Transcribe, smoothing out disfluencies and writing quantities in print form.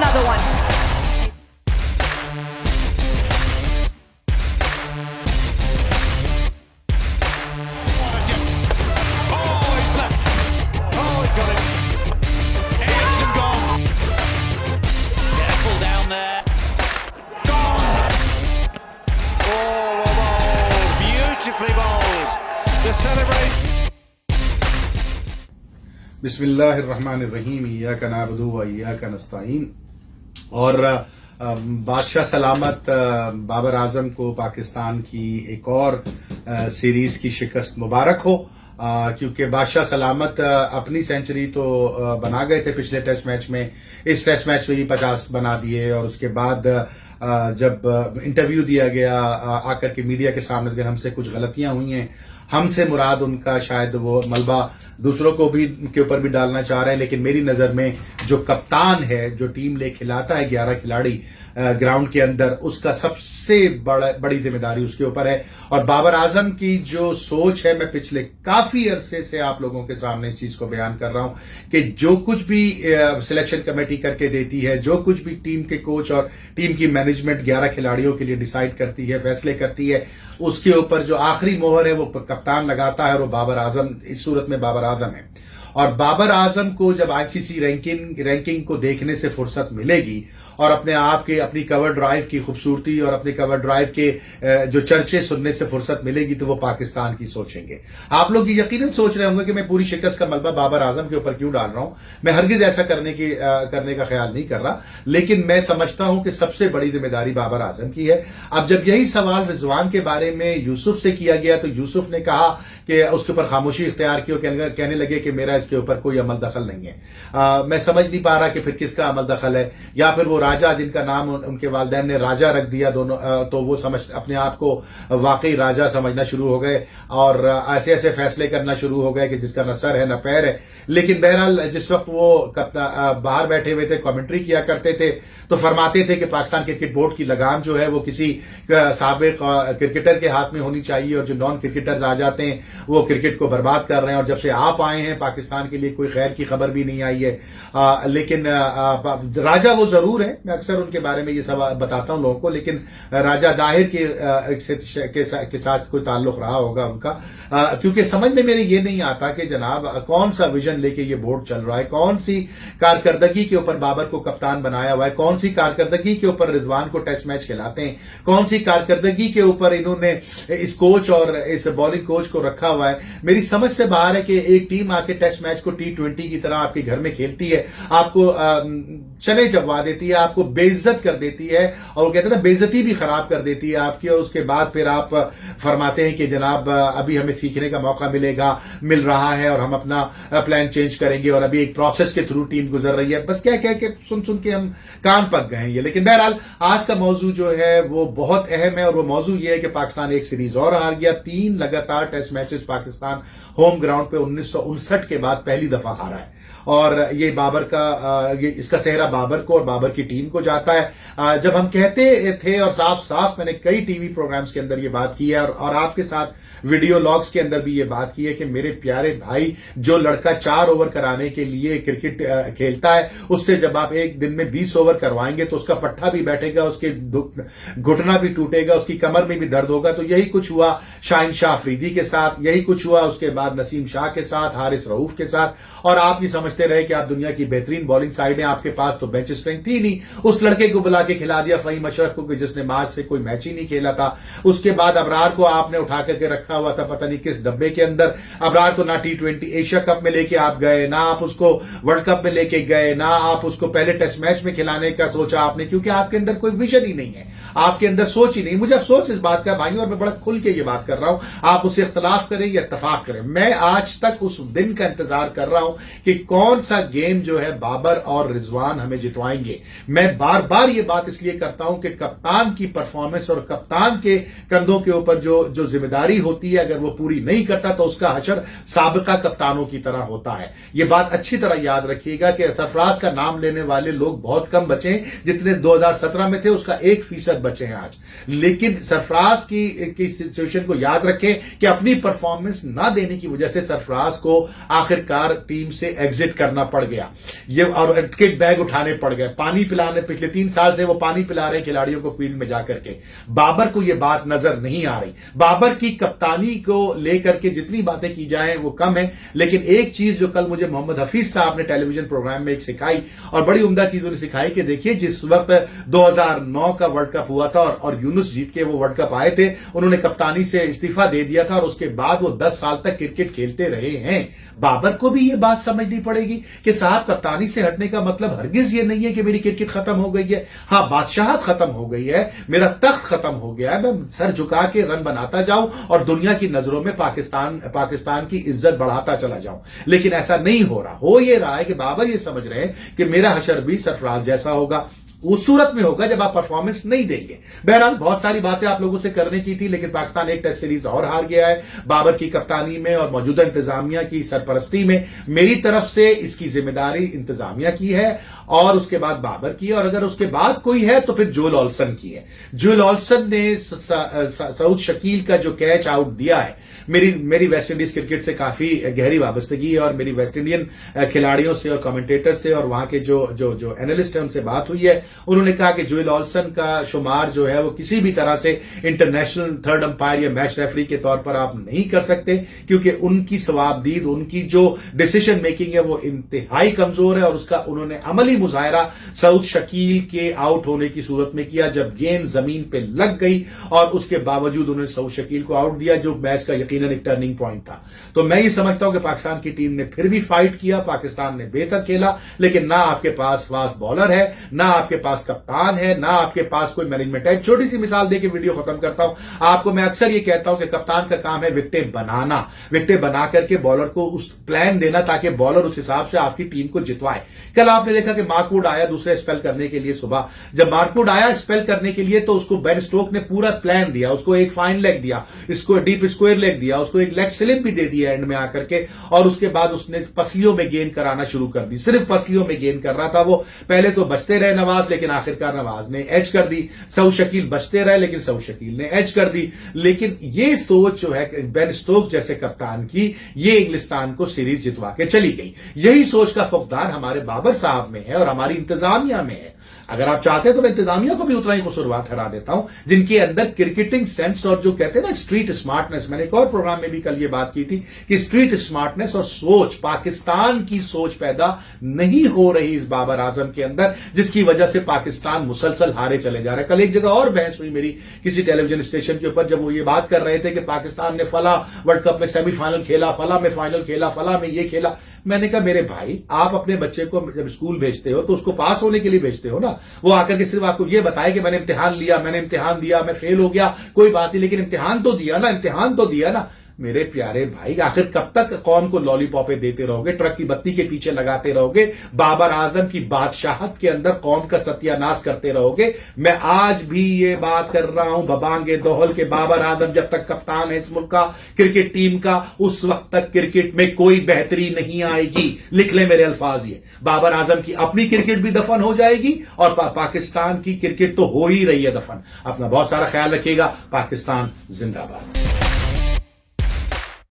another one. बिस्मिल्लाहिर्रहमानिर्रहीम इय्याका नअबुदु व इय्याका नस्तईन। और बादशाह सलामत बाबर आजम को पाकिस्तान की एक और सीरीज की शिकस्त मुबारक हो, क्योंकि बादशाह सलामत अपनी सेंचुरी तो बना गए थे पिछले टेस्ट मैच में, इस टेस्ट मैच में भी 50 बना दिए। और उसके बाद जब इंटरव्यू दिया गया आकर के मीडिया के सामने, अगर हमसे कुछ गलतियां हुई हैं, हमसे मुराद उनका शायद वो मलबा दूसरों को भी के ऊपर भी डालना चाह रहे हैं, लेकिन मेरी नजर में जो कप्तान है, जो टीम ले खिलाता है 11 खिलाड़ी ग्राउंड के अंदर, उसका सबसे बड़ी जिम्मेदारी उसके ऊपर है। और बाबर आजम की जो सोच है, मैं पिछले काफी अरसे से आप लोगों के सामने इस चीज को बयान कर रहा हूं कि जो कुछ भी सिलेक्शन कमेटी करके देती है, जो कुछ भी टीम के कोच और टीम की मैनेजमेंट 11 खिलाड़ियों के लिए डिसाइड करती है, फैसले करती है, उसके ऊपर जो आखिरी मोहर है वो कप्तान लगाता है, और वो बाबर आजम इस सूरत में बाबर आजम है। और बाबर आजम को जब आईसीसी रैंकिंग को देखने से फुर्सत मिलेगी और अपने आप के अपनी कवर ड्राइव की खूबसूरती और अपनी कवर ड्राइव के जो चर्चे सुनने से फुर्सत मिलेगी, तो वो पाकिस्तान की सोचेंगे। आप लोग यकीनन सोच रहे होंगे कि मैं पूरी शिकस्त का मलबा बाबर आजम के ऊपर क्यों डाल रहा हूं। मैं हरगिज ऐसा करने का ख्याल नहीं कर रहा, लेकिन मैं समझता हूं कि सबसे बड़ी जिम्मेदारी बाबर आजम की है। अब जब यही सवाल रिजवान के बारे में यूसुफ से किया गया, तो यूसुफ ने कहा कि उसके ऊपर खामोशी इख्तियार की, कहने लगे कि मेरा इसके ऊपर कोई अमल दखल नहीं है। मैं समझ नहीं पा रहा कि फिर किसका अमल दखल है, या फिर वो राजा जिनका नाम उनके वालिदैन ने राजा रख दिया दोनों, तो वो अपने आप को वाकई राजा समझना शुरू हो गए और ऐसे ऐसे फैसले करना शुरू हो गए कि जिसका न सर है न पैर है। लेकिन बहरहाल जिस वक्त वो बाहर बैठे हुए थे, कमेंट्री किया करते थे, तो फरमाते थे कि पाकिस्तान क्रिकेट बोर्ड की लगाम जो है वो किसी साबिक क्रिकेटर के हाथ में होनी चाहिए, और जो नॉन क्रिकेटर्स आ जाते हैं वो क्रिकेट को बर्बाद कर रहे हैं। और जब से आप आए हैं पाकिस्तान के लिए कोई खैर की खबर भी नहीं आई है। लेकिन राजा वो जरूर है, मैं अक्सर उनके बारे में ये सब बताता हूं लोगों को, लेकिन राजा दाहिर के साथ कोई ताल्लुक रहा होगा उनका, क्योंकि समझ में मेरे ये नहीं आता कि जनाब कौन सा विजन लेके ये बोर्ड चल रहा है, कौन सी कारकर्दगी के ऊपर बाबर को कप्तान बनाया हुआ है, कौन सी कारकर्दगी के ऊपर रिजवान को टेस्ट मैच खिलाते हैं, कौन सी कारकर्दगी के ऊपर इन्होंने इस कोच और इस बॉलिंग कोच को रखा हुआ है। मेरी समझ से बाहर है कि एक टीम आके टेस्ट मैच को T20 की तरह आपके घर में खेलती है, आपको चने चबवा देती है, आपको बेइज्जत कर देती है, और वो कहते हैं ना बेइज्जती भी खराब कर देती है आपकी। और उसके बाद फिर आप फरमाते हैं कि जनाब अभी हमें सीखने का मौका मिल रहा है और हम अपना प्लान चेंज करेंगे, और अभी एक प्रोसेस के थ्रू टीम गुजर रही है। बस क्या कह के सुन के हम कान पक गए हैं ये। लेकिन बहरहाल आज का मौजू जो है वो बहुत अहम है, और वो मौजू ये है कि पाकिस्तान एक सीरीज और हार गया। 3 लगातार test matches Pakistan home ground पे 1959 के बाद पहली दफा हारा है, और ये इसका सेहरा बाबर को और बाबर की टीम को जाता है। जब हम कहते थे, और साफ साफ मैंने कई टीवी प्रोग्राम्स के अंदर ये बात की है, और आपके साथ वीडियो लॉग्स के अंदर भी ये बात की है कि मेरे प्यारे भाई, जो लड़का 4 ओवर कराने के लिए क्रिकेट खेलता है, उससे जब आप एक दिन में 20 ओवर करवाएंगे तो उसका पट्टा भी बैठेगा, उसके घुटना भी टूटेगा, उसकी कमर में भी दर्द होगा। तो यही कुछ हुआ शाहिन शाह अफरीदी के साथ, यही कुछ हुआ उसके बाद नसीम शाह के साथ, हारिस रऊफ के साथ। और आप ये समझते रहे कि आप दुनिया की बेहतरीन बॉलिंग साइड है, आपके पास तो बेंच स्ट्रेंथ थी नहीं। उस लड़के को बुला के खिला दिया फहीम अशरफ को, जिसने मार्च से कोई मैच ही नहीं खेला था। उसके बाद अबरार को आपने उठा करके रखा हुआ था पता नहीं किस डब्बे के अंदर। अबरार को ना T20 एशिया कप में लेके आप गए, ना आप उसको वर्ल्ड कप में लेके गए, ना आप उसको पहले टेस्ट मैच में खिलाने का सोचा आपने, क्योंकि आपके अंदर कोई विजन ही नहीं है, आपके अंदर सोच ही नहीं। मुझे अफसोस इस बात का भाई, और मैं बड़ा खुल के ये बात कर रहा हूं, आप उससे इख्तलाफ करें या इत्तफाक करें, मैं आज तक उस दिन का इंतजार कर रहा हूं कि कौन सा गेम जो है बाबर और रिजवान हमें जितवाएंगे। मैं बार बार ये बात इसलिए करता हूं कि कप्तान की परफॉर्मेंस और कप्तान के कंधों के ऊपर जो जिम्मेदारी होती है, अगर वो पूरी नहीं करता तो उसका हशर साबिका कप्तानों की तरह होता है। ये बात अच्छी तरह याद रखिएगा कि सरफराज का नाम लेने वाले लोग बहुत कम बचे हैं, जितने 2017 में थे उसका 1% बचे हैं आज। लेकिन सरफराज की सिचुएशन को याद रखें कि अपनी परफॉर्मेंस ना देने की वजह से सरफराज को आखिरकार टीम से एग्जिट वेट करना पड़ गया, ये और किट बैग उठाने पड़ गए, पानी पिलाने, पिछले 3 साल से वो पानी पिला रहे खिलाड़ियों को फील्ड में जाकर के। बाबर को ये बात नजर नहीं आ रही। बाबर की कप्तानी को लेकर के जितनी बातें की जाए वो कम है, लेकिन एक चीज जो कल मुझे मोहम्मद हफीज साहब ने टेलीविजन प्रोग्राम में एक सिखाई और बड़ी उम्दा चीज उन्हें सिखाई कि देखिए जिस वक्त 2009 का वर्ल्ड कप हुआ था और यूनुस जीत के वो वर्ल्ड कप आए थे, उन्होंने कप्तानी से इस्तीफा दे दिया था और उसके बाद वो 10 साल तक क्रिकेट खेलते रहे हैं। बाबर को भी ये बात समझनी पड़ेगी कि साहब कप्तानी से हटने का मतलब हरगिज ये नहीं है कि मेरी क्रिकेट खत्म हो गई है। हाँ, बादशाहत खत्म हो गई है, मेरा तख्त खत्म हो गया है, मैं सर झुका के रन बनाता जाऊं और दुनिया की नजरों में पाकिस्तान की इज्जत बढ़ाता चला जाऊं। लेकिन ऐसा नहीं हो रहा। हो ये रहा है कि बाबर ये समझ रहे हैं कि मेरा हशर भी सरफराज जैसा होगा। उस सूरत में होगा जब आप परफॉर्मेंस नहीं देंगे। बहरहाल बहुत सारी बातें आप लोगों से करने की थी, लेकिन पाकिस्तान एक टेस्ट सीरीज और हार गया है। बाबर की कप्तानी में और मौजूदा इंतजामिया की सरपरस्ती में मेरी तरफ से इसकी जिम्मेदारी इंतजामिया की है और उसके बाद बाबर की है, और अगर उसके बाद कोई है तो फिर जोएल ओल्सन की है। जोएल ओल्सन ने सऊद शकील का जो कैच आउट दिया है, मेरी वेस्ट इंडीज क्रिकेट से काफी गहरी वाबस्तगी है और मेरी वेस्ट इंडियन खिलाड़ियों से और कमेंटेटर से और वहां के जो एनालिस्ट है उनसे बात हुई है। उन्होंने कहा कि जोएल ओल्सन का शुमार जो है वो किसी भी तरह से इंटरनेशनल थर्ड अंपायर या मैच रेफरी के तौर पर आप नहीं कर सकते, क्योंकि उनकी सवाबदीद, उनकी जो डिसीजन मेकिंग है वो इंतहाई कमजोर है और उसका उन्होंने अमली मुजाहरा सऊद शकील के आउट होने की सूरत में किया जब गेंद जमीन पे लग गई, और उसके बावजूद उन्होंने सऊद शकील को आउट दिया जो मैच का यकीनन एक टर्निंग पॉइंट था। तो मैं ये समझता हूं कि पाकिस्तान की टीम ने फिर भी फाइट किया, पाकिस्तान ने बेहतर खेला, लेकिन ना आपके पास फास्ट बॉलर है, ना आपके पास कप्तान है, ना आपके पास कोई मैनेजमेंट है। छोटी सी मिसाल देके वीडियो खत्म करता हूं। आपको मैं अक्सर ये कहता हूं कि कप्तान का काम है विकेटें बनाना, विकेटें बना करके बॉलर को उस प्लान देना ताकि बॉलर उस हिसाब से आपकी टीम को जितवाए। कल आपने देखा कि मार्कवुड आया दूसरे स्पेल करने के लिए सुबह, जब मार्कवुड आया स्पेल करने के लिए तो उसको बेन स्टोक ने पूरा प्लान दिया, उसको एक फाइन लेग दिया, इसको डीप स्क्वायर लेग दिया, उसको एक लेग स्लिप भी दे दिया एंड में आकर के, और उसके बाद उसने पसलियों में गेंद कराना शुरू कर दी। सिर्फ पसलियों में गेंद कर रहा था वो। पहले तो बचते रहे नवाज, लेकिन आखिरकार नवाज ने एज कर दी। सऊद शकील बचते रहे, लेकिन सऊद शकील ने एज कर दी। लेकिन ये सोच जो है बेन स्टोक जैसे कप्तान की, ये इंग्लिस्तान को सीरीज जितवा के चली गई। यही सोच का फुकदान हमारे बाबर साहब में है और हमारी इंतजामिया में है। अगर आप चाहते हैं तो मैं इंतजामिया को भी उतना ही कसूरवार ठहरा देता हूं, जिनके अंदर क्रिकेटिंग सेंस और जो कहते हैं ना स्ट्रीट स्मार्टनेस, मैंने एक और प्रोग्राम में भी कल ये बात की थी कि स्ट्रीट स्मार्टनेस और सोच, पाकिस्तान की सोच पैदा नहीं हो रही इस बाबर आजम के अंदर, जिसकी वजह से पाकिस्तान मुसलसल हारे चले जा रहा है। कल एक जगह और बहस हुई मेरी किसी टेलीविजन स्टेशन के ऊपर, जब वो ये बात कर रहे थे कि पाकिस्तान ने फला वर्ल्ड कप में सेमीफाइनल खेला, फला में फाइनल खेला, फला में ये खेला। मैंने कहा मेरे भाई, आप अपने बच्चे को जब स्कूल भेजते हो तो उसको पास होने के लिए भेजते हो ना। वो आकर के सिर्फ आपको ये बताए कि मैंने इम्तिहान लिया, मैंने इम्तिहान दिया, मैं फेल हो गया, कोई बात नहीं, लेकिन इम्तिहान तो दिया ना, इम्तिहान तो दिया ना। मेरे प्यारे भाई, आखिर कब तक कौन को लॉलीपॉपे देते रहोगे, ट्रक की बत्ती के पीछे लगाते रहोगे, बाबर आजम की बादशाहत के अंदर कौम का सत्यानाश करते रहोगे। मैं आज भी ये बात कर रहा हूं बबांगे दोहल के बाबर आजम जब तक कप्तान है इस मुल्क का क्रिकेट टीम का, उस वक्त तक क्रिकेट में कोई बेहतरी नहीं आएगी। लिख ले मेरे अल्फाज ये, बाबर आजम की अपनी क्रिकेट भी दफन हो जाएगी और पाकिस्तान की क्रिकेट तो हो ही रही है दफन। अपना बहुत सारा ख्याल रखिएगा। पाकिस्तान जिंदाबाद।